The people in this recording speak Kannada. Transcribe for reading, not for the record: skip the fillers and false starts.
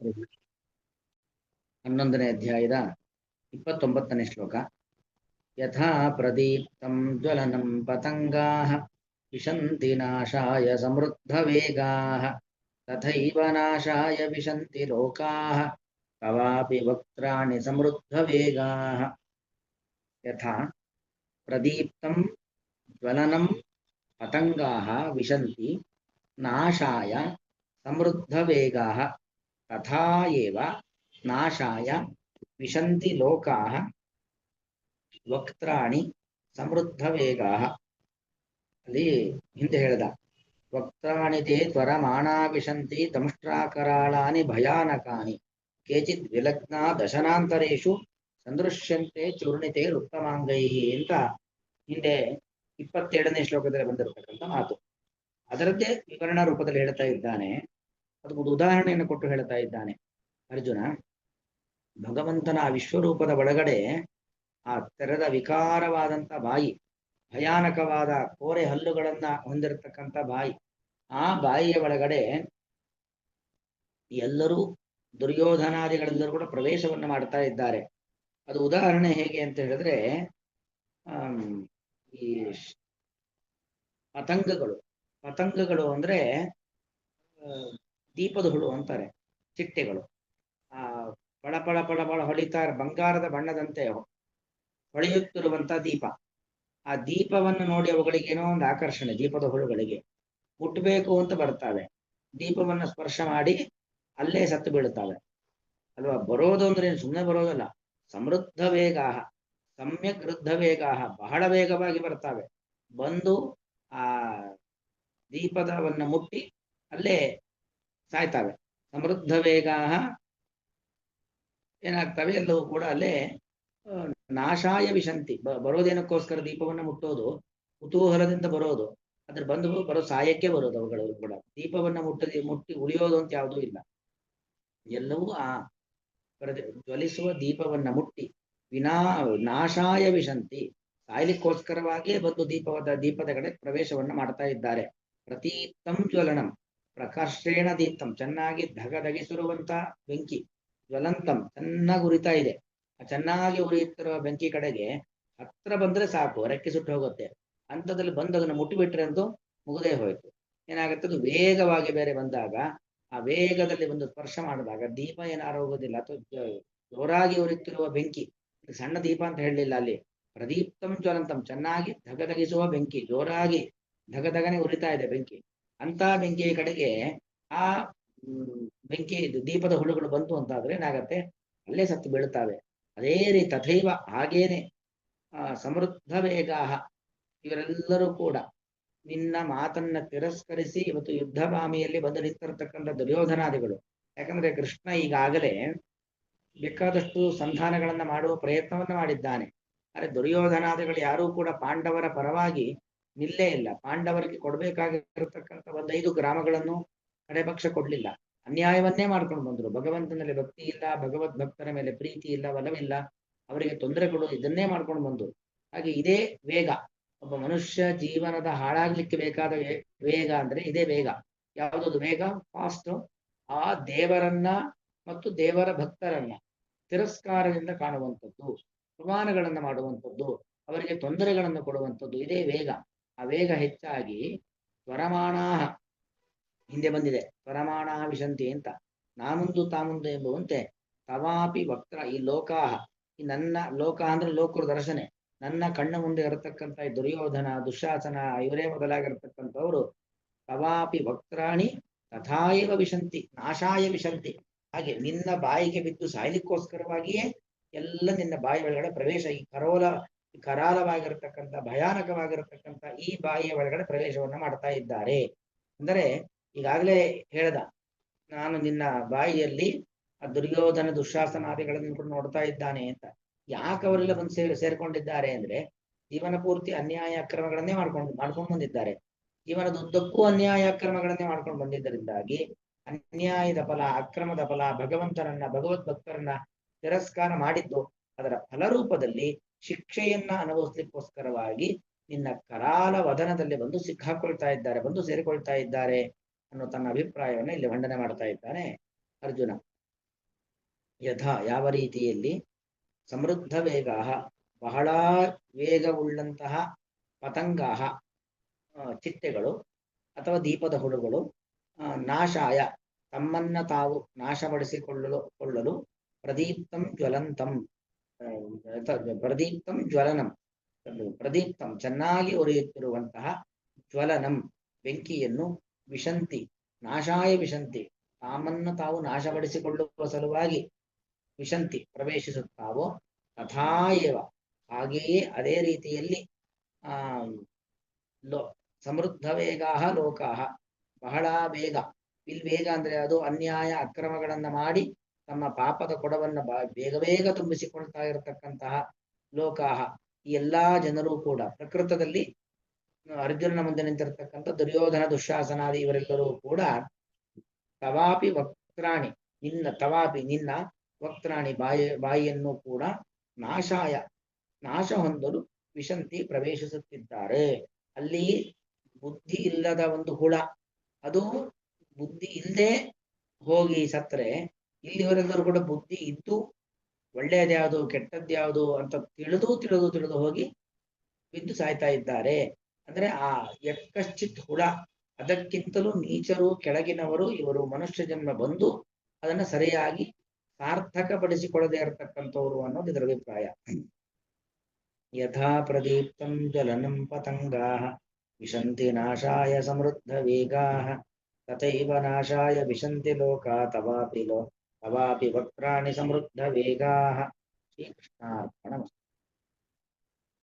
11ನೇ ಅಧ್ಯಾಯದ 29ನೇ ಶ್ಲೋಕ. ಯಥಾ ಪ್ರದೀಪ್ತಂ ಜ್ವಲನಂ ಪತಂಗಾಃ ವಿಶಂತಿ ನಾಶಾಯ ಸಮೃದ್ಧವೇಗಾಃ ತಥೈವ ನಾಶಾಯ ವಿಶಂತಿ ಲೋಕಾಃ ತವಾಪಿ ವಕ್ತ್ರಾಣಿ ಸಮೃದ್ಧವೇಗಾಃ. ಯಥಾ ಪ್ರದೀಪ್ತಂ ಜ್ವಲನಂ ಪತಂಗಾಃ ವಿಶಂತಿ ನಾಶಾಯ ಸಮೃದ್ಧವೇಗಾಃ ತಥಾ ಏವ ನಾಶಾಯ ವಿಶಂತಿ ಲೋಕಾಃ ವಕ್ತ್ರಾಣಿ ಸಮೃದ್ಧವೇಗಾಃ. ಅಲ್ಲಿ ಹಿಂದೆ ಹೇಳ್ದ ವಕ್ತ್ರಾಣಿ ತೇ ತ್ವರಮಾಣಾ ವಿಶಂತಿ ದಂಷ್ಟ್ರಾಕರಾಳಾನಿ ಭಯಾನಕಾನಿ ಕೇಚಿತ್ ವಿಲಗ್ನಾ ದಶನಾಂತರೇಷು ಸಂದೃಶ್ಯಂತೆ ಚೂರ್ಣಿತೆ ಉತ್ತಮಾಂಗೈಃ ಅಂತ ಹಿಂದೆ 22ನೇ ಶ್ಲೋಕದಲ್ಲಿ ಬಂದಿರತಕ್ಕಂಥ ಮಾತು. ಅದರದ್ದೇ ವಿವರಣಾ ರೂಪದಲ್ಲಿ ಹೇಳ್ತಾ ಇದ್ದಾನೆ. ಅದಕ್ಕೊಂದು ಉದಾಹರಣೆಯನ್ನು ಕೊಟ್ಟು ಹೇಳ್ತಾ ಇದ್ದಾನೆ ಅರ್ಜುನ. ಭಗವಂತನ ಆ ವಿಶ್ವರೂಪದ ಒಳಗಡೆ ಆ ತೆರೆದ ವಿಕಾರವಾದಂಥ ಬಾಯಿ, ಭಯಾನಕವಾದ ಕೋರೆ ಹಲ್ಲುಗಳನ್ನ ಹೊಂದಿರತಕ್ಕಂಥ ಬಾಯಿ, ಆ ಬಾಯಿಯ ಒಳಗಡೆ ಎಲ್ಲರೂ ದುರ್ಯೋಧನಾದಿಗಳೆಲ್ಲರೂ ಕೂಡ ಪ್ರವೇಶವನ್ನು ಮಾಡ್ತಾ ಇದ್ದಾರೆ. ಅದು ಉದಾಹರಣೆ ಹೇಗೆ ಅಂತ ಹೇಳಿದ್ರೆ, ಈ ಪತಂಗಗಳು ಅಂದ್ರೆ ದೀಪದ ಹುಳು ಅಂತಾರೆ, ಚಿಟ್ಟೆಗಳು. ಆ ಪಳ ಪಳ ಪಳ ಪಳ ಹೊಳಿತಾ ಬಂಗಾರದ ಬಣ್ಣದಂತೆ ಹೊಳೆಯುತ್ತಿರುವಂತ ದೀಪ. ಆ ದೀಪವನ್ನು ನೋಡಿ ಅವುಗಳಿಗೆ ಏನೋ ಒಂದು ಆಕರ್ಷಣೆ, ದೀಪದ ಹುಳುಗಳಿಗೆ ಮುಟ್ಟಬೇಕು ಅಂತ ಬರ್ತಾವೆ. ದೀಪವನ್ನು ಸ್ಪರ್ಶ ಮಾಡಿ ಅಲ್ಲೇ ಸತ್ತು ಬೀಳುತ್ತವೆ ಅಲ್ವಾ. ಬರೋದು ಅಂದ್ರೆ ಏನು ಸುಮ್ಮನೆ ಬರೋದಲ್ಲ, ಸಮೃದ್ಧ ವೇಗಾಹ, ಸಮ್ಯಕ್ ವೃದ್ಧ ವೇಗಾಹ, ಬಹಳ ವೇಗವಾಗಿ ಬರ್ತಾವೆ. ಬಂದು ಆ ದೀಪದವನ್ನ ಮುಟ್ಟಿ ಅಲ್ಲೇ ಸಾಯ್ತಾವೆ. ಸಮೃದ್ಧ ವೇಗಾಹ ಏನಾಗ್ತವೆ, ಎಲ್ಲವೂ ಕೂಡ ಅಲ್ಲೇ ನಾಶಾಯ ವಿಶಂತಿ. ಬರೋದೇನಕ್ಕೋಸ್ಕರ ದೀಪವನ್ನ ಮುಟ್ಟೋದು, ಕುತೂಹಲದಿಂದ ಬರೋದು, ಅದ್ರ ಬರೋ ಸಾಯಕ್ಕೆ ಬರೋದು. ಅವುಗಳು ಕೂಡ ದೀಪವನ್ನ ಮುಟ್ಟಿ ಉಳಿಯೋದು ಅಂತ ಯಾವುದೂ ಇಲ್ಲ. ಎಲ್ಲವೂ ಆ ಜ್ವಲಿಸುವ ದೀಪವನ್ನ ಮುಟ್ಟಿ ನಾಶಾಯ ವಿಶಂತಿ, ಸಾಯ್ಲಿಕ್ಕೋಸ್ಕರವಾಗಿಯೇ ಬಂದು ದೀಪದ ಕಡೆ ಪ್ರವೇಶವನ್ನ ಮಾಡ್ತಾ ಇದ್ದಾರೆ. ಪ್ರತೀಪ್ತಂ ಜ್ವಲನಂ, ಪ್ರಕರ್ಷೇಣ ದೀಪ್ತಂ, ಚೆನ್ನಾಗಿ ಧಗಧಗಿಸಿರುವಂತ ಬೆಂಕಿ, ಜ್ವಲಂತಂ, ಚೆನ್ನಾಗಿ ಉರಿತಾ ಇದೆ. ಚೆನ್ನಾಗಿ ಉರಿಯುತ್ತಿರುವ ಬೆಂಕಿ ಕಡೆಗೆ ಹತ್ರ ಬಂದ್ರೆ ಸಾಕು, ರೆಕ್ಕೆ ಸುಟ್ಟು ಹೋಗುತ್ತೆ. ಅಂಥದ್ರಲ್ಲಿ ಬಂದು ಅದನ್ನು ಮುಟ್ಟಿಬಿಟ್ರೆ ಅಂತೂ ಮುಗದೇ ಹೋಯ್ತು. ಏನಾಗುತ್ತೆ, ಅದು ವೇಗವಾಗಿ ಬೇರೆ ಬಂದಾಗ, ಆ ವೇಗದಲ್ಲಿ ಒಂದು ಸ್ಪರ್ಶ ಮಾಡಿದಾಗ ದೀಪ ಏನಾರು ಹೋಗೋದಿಲ್ಲ. ಅಥವಾ ಜೋರಾಗಿ ಉರಿಯುತ್ತಿರುವ ಬೆಂಕಿ, ಸಣ್ಣ ದೀಪ ಅಂತ ಹೇಳಲಿಲ್ಲ ಅಲ್ಲಿ, ಪ್ರದೀಪ್ತಂ ಜ್ವಲಂತಂ, ಚೆನ್ನಾಗಿ ಧಗಧಗಿಸುವ ಬೆಂಕಿ, ಜೋರಾಗಿ ಧಗಧಗನೆ ಉರಿತಾ ಇದೆ ಬೆಂಕಿ. ಅಂತ ಬೆಂಕಿಯ ಕಡೆಗೆ ಆ ಬೆಂಕಿ ದೀಪದ ಹುಳುಗಳು ಬಂತು ಅಂತಾದ್ರೆ ಏನಾಗತ್ತೆ, ಅಲ್ಲೇ ಸತ್ತು ಬೀಳುತ್ತವೆ. ಅದೇ ರೀತಿ ತಥೈವ, ಹಾಗೇನೆ ಸಮೃದ್ಧ ವೇಗಾಹ, ಇವರೆಲ್ಲರೂ ಕೂಡ ನಿನ್ನ ಮಾತನ್ನ ತಿರಸ್ಕರಿಸಿ ಇವತ್ತು ಯುದ್ಧಭಾಮಿಯಲ್ಲಿ ಬಂದು ನಿಂತಿರತಕ್ಕಂಥ ದುರ್ಯೋಧನಾದಿಗಳು. ಯಾಕಂದ್ರೆ ಕೃಷ್ಣ ಈಗಾಗಲೇ ಬೇಕಾದಷ್ಟು ಸಂಧಾನಗಳನ್ನ ಮಾಡುವ ಪ್ರಯತ್ನವನ್ನ ಮಾಡಿದ್ದಾನೆ. ಆದರೆ ದುರ್ಯೋಧನಾದಿಗಳು ಯಾರೂ ಕೂಡ ಪಾಂಡವರ ಪರವಾಗಿ ನಿಲ್ಲೇ ಇಲ್ಲ. ಪಾಂಡವರಿಗೆ ಕೊಡ್ಬೇಕಾಗಿರತಕ್ಕಂಥ 5 ಗ್ರಾಮಗಳನ್ನು ಕಡೆ ಪಕ್ಷ ಕೊಡ್ಲಿಲ್ಲ. ಅನ್ಯಾಯವನ್ನೇ ಮಾಡ್ಕೊಂಡು ಬಂದ್ರು. ಭಗವಂತನಲ್ಲಿ ಭಕ್ತಿ ಇಲ್ಲ, ಭಗವದ್ ಭಕ್ತರ ಮೇಲೆ ಪ್ರೀತಿ ಇಲ್ಲ, ಒಲವಿಲ್ಲ, ಅವರಿಗೆ ತೊಂದರೆ ಕೊಡೋದು, ಇದನ್ನೇ ಮಾಡ್ಕೊಂಡು ಬಂದು. ಹಾಗೆ ಇದೇ ವೇಗ, ಒಬ್ಬ ಮನುಷ್ಯ ಜೀವನದ ಹಾಳಾಗ್ಲಿಕ್ಕೆ ಬೇಕಾದ ವೇಗ ಅಂದ್ರೆ ಇದೇ ವೇಗ. ಯಾವುದದು ವೇಗ? ಫಾಸ್ಟ್. ಆ ದೇವರನ್ನ ಮತ್ತು ದೇವರ ಭಕ್ತರನ್ನ ತಿರಸ್ಕಾರದಿಂದ ಕಾಣುವಂಥದ್ದು, ಅಪಮಾನಗಳನ್ನ ಮಾಡುವಂಥದ್ದು, ಅವರಿಗೆ ತೊಂದರೆಗಳನ್ನು ಕೊಡುವಂಥದ್ದು, ಇದೇ ವೇಗ. ಆ ವೇಗ ಹೆಚ್ಚಾಗಿ ತ್ವರಮಾಣಾಹ, ಹಿಂದೆ ಬಂದಿದೆ ತ್ವರಮಾಣಾಹ ವಿಶಂತಿ ಅಂತ, ನಾಮುಂದು ತಾಮುಂದು ಎಂಬುವಂತೆ ತವಾಪಿ ವಕ್ರ, ಈ ಲೋಕಾಹ, ಈ ನನ್ನ ಲೋಕ ಅಂದ್ರೆ ಲೋಕರು ದರ್ಶನೆ, ನನ್ನ ಕಣ್ಣ ಮುಂದೆ ಇರತಕ್ಕಂಥ ಈ ದುರ್ಯೋಧನ, ದುಶ್ಯಾಸನ, ಇವರೇ ಮೊದಲಾಗಿರತಕ್ಕಂಥವ್ರು ತವಾಪಿ ವಕ್ರಾಣಿ ತಥಾಯವ ವಿಶಂತಿ ನಾಶಾಯ ವಿಶಂತಿ. ಹಾಗೆ ನಿನ್ನ ಬಾಯಿಗೆ ಬಿದ್ದು ಸಾಯ್ಲಿಕ್ಕೋಸ್ಕರವಾಗಿಯೇ ಎಲ್ಲ ನಿನ್ನ ಬಾಯಿ ಒಳಗಡೆ ಪ್ರವೇಶ, ಈ ಕರಾಲವಾಗಿರತಕ್ಕಂಥ ಭಯಾನಕವಾಗಿರತಕ್ಕಂಥ ಈ ಬಾಯಿಯ ಒಳಗಡೆ ಪ್ರವೇಶವನ್ನ ಮಾಡ್ತಾ ಇದ್ದಾರೆ. ಅಂದರೆ ಈಗಾಗಲೇ ಹೇಳ್ದ, ನಾನು ನಿನ್ನ ಬಾಯಿಯಲ್ಲಿ ಆ ದುರ್ಯೋಧನ ದುಶ್ಯಾಸನಾದಿಗಳನ್ನು ಕೂಡ ನೋಡ್ತಾ ಇದ್ದಾನೆ ಅಂತ. ಯಾಕೆ ಅವರೆಲ್ಲ ಬಂದು ಸೇರ್ಕೊಂಡಿದ್ದಾರೆ ಅಂದ್ರೆ, ಜೀವನ ಪೂರ್ತಿ ಅನ್ಯಾಯ ಅಕ್ರಮಗಳನ್ನೇ ಮಾಡ್ಕೊಂಡು ಬಂದಿದ್ದಾರೆ. ಜೀವನದುದ್ದಕ್ಕೂ ಅನ್ಯಾಯ ಅಕ್ರಮಗಳನ್ನೇ ಮಾಡ್ಕೊಂಡು ಬಂದಿದ್ದರಿಂದಾಗಿ ಅನ್ಯಾಯದ ಫಲ, ಅಕ್ರಮದ ಫಲ, ಭಗವಂತನನ್ನ ಭಗವದ್ ಭಕ್ತರನ್ನ ತಿರಸ್ಕಾರ ಮಾಡಿದ್ದು, ಅದರ ಫಲರೂಪದಲ್ಲಿ ಶಿಕ್ಷೆಯನ್ನ ಅನುಭವಿಸ್ಲಿಕ್ಕೋಸ್ಕರವಾಗಿ ನಿನ್ನ ಕರಾಲ ವದನದಲ್ಲಿ ಬಂದು ಸಿಕ್ಕಾಕೊಳ್ತಾ ಇದ್ದಾರೆ, ಬಂದು ಸೇರಿಕೊಳ್ತಾ ಇದ್ದಾರೆ ಅನ್ನೋ ತನ್ನ ಅಭಿಪ್ರಾಯವನ್ನ ಇಲ್ಲಿ ಖಂಡನೆ ಮಾಡ್ತಾ ಇದ್ದಾನೆ ಅರ್ಜುನ. ಯಥಾ ಯಾವ ರೀತಿಯಲ್ಲಿ ಸಮೃದ್ಧ ವೇಗಾಹ ಬಹಳ ವೇಗವುಳ್ಳಂತಹ ಪತಂಗಾಹ ಚಿಟ್ಟೆಗಳು ಅಥವಾ ದೀಪದ ಹುಳುಗಳು ನಾಶಾಯ ತಮ್ಮನ್ನ ತಾವು ನಾಶಪಡಿಸಿಕೊಳ್ಳಲು ಪ್ರದೀಪ್ತಂ ಜ್ವಲಂತಂ ಪ್ರದೀಪ್ತಂ ಜ್ವಲನಂ ಪ್ರದೀಪ್ತಂ ಚೆನ್ನಾಗಿ ಉರಿಯುತ್ತಿರುವಂತಹ ಜ್ವಲನಂ ಬೆಂಕಿಯನ್ನು ವಿಶಂತಿ ನಾಶಾಯ ವಿಶಂತಿ ತಾಮನ್ನು ತಾವು ನಾಶಪಡಿಸಿಕೊಳ್ಳುವ ಸಲುವಾಗಿ ವಿಶಂತಿ ಪ್ರವೇಶಿಸುತ್ತಾವೋ ತಥಾ ಏವ ಹಾಗೆಯೇ ಅದೇ ರೀತಿಯಲ್ಲಿ ಆ ಸಮೃದ್ಧ ವೇಗಾಹ ಲೋಕಾಹ ಬಹಳ ವೇಗ ಇಲ್ಲಿ ವೇಗ ಅಂದ್ರೆ ಅದು ಅನ್ಯಾಯ ಅಕ್ರಮಗಳನ್ನ ಮಾಡಿ ತಮ್ಮ ಪಾಪದ ಕೊಡವನ್ನ ಬೇಗ ಬೇಗ ತುಂಬಿಸಿಕೊಳ್ತಾ ಇರತಕ್ಕಂತಹ ಲೋಕಾಹ ಈ ಎಲ್ಲಾ ಜನರು ಕೂಡ ಪ್ರಕೃತದಲ್ಲಿ ಅರ್ಜುನನ ಮುಂದೆ ನಿಂತಿರತಕ್ಕಂಥ ದುರ್ಯೋಧನ ದುಶ್ಯಾಸನಾದಿ ಇವರೆಲ್ಲರೂ ಕೂಡ ತವಾಪಿ ವಕ್ತ್ರಾಣಿ ನಿನ್ನ ವಕ್ತ್ರಾಣಿ ಬಾಯಿಯನ್ನು ಕೂಡ ನಾಶ ಹೊಂದಲು ವಿಶಂತಿ ಪ್ರವೇಶಿಸುತ್ತಿದ್ದಾರೆ. ಅಲ್ಲಿ ಬುದ್ಧಿ ಇಲ್ಲದ ಒಂದು ಹುಳ ಅದು ಬುದ್ಧಿ ಇಲ್ಲದೆ ಹೋಗಿ ಸತ್ರೆ ಇಲ್ಲಿವರೆಲ್ಲರೂ ಕೂಡ ಬುದ್ಧಿ ಇದ್ದು ಒಳ್ಳೆಯದ್ಯಾವುದು ಕೆಟ್ಟದ್ಯಾವುದು ಅಂತ ತಿಳಿದು ಹೋಗಿ ಬಿದ್ದು ಸಾಯ್ತಾ ಇದ್ದಾರೆ. ಅಂದ್ರೆ ಆ ಯಕ್ಕಶ್ಚಿತ್ ಹುಳ ಅದಕ್ಕಿಂತಲೂ ನೀಚರು ಕೆಳಗಿನವರು ಇವರು ಮನುಷ್ಯ ಜನ್ಮ ಬಂದು ಅದನ್ನ ಸರಿಯಾಗಿ ಸಾರ್ಥಕಪಡಿಸಿಕೊಳ್ಳದೆ ಇರತಕ್ಕಂಥವ್ರು ಅನ್ನೋದು ಇದರ ಅಭಿಪ್ರಾಯ. ಯಥಾ ಪ್ರದೀಪ್ತಂ ಜ್ವಲನಂ ಪತಂಗಾಃ ವಿಶಂತಿ ನಾಶಾಯ ಸಮೃದ್ಧ ವೇಗಾಃ ತಥೈವ ನಾಶಾಯ ವಿಶಂತಿ ಲೋಕಾ ತವಾಪಿ ವಕ್ರಾಣಿ ಸಮೃದ್ಧ ವೇಗಾಃ. ಶ್ರೀಕೃಷ್ಣಾರ್ಪಣಮಸ್ತು.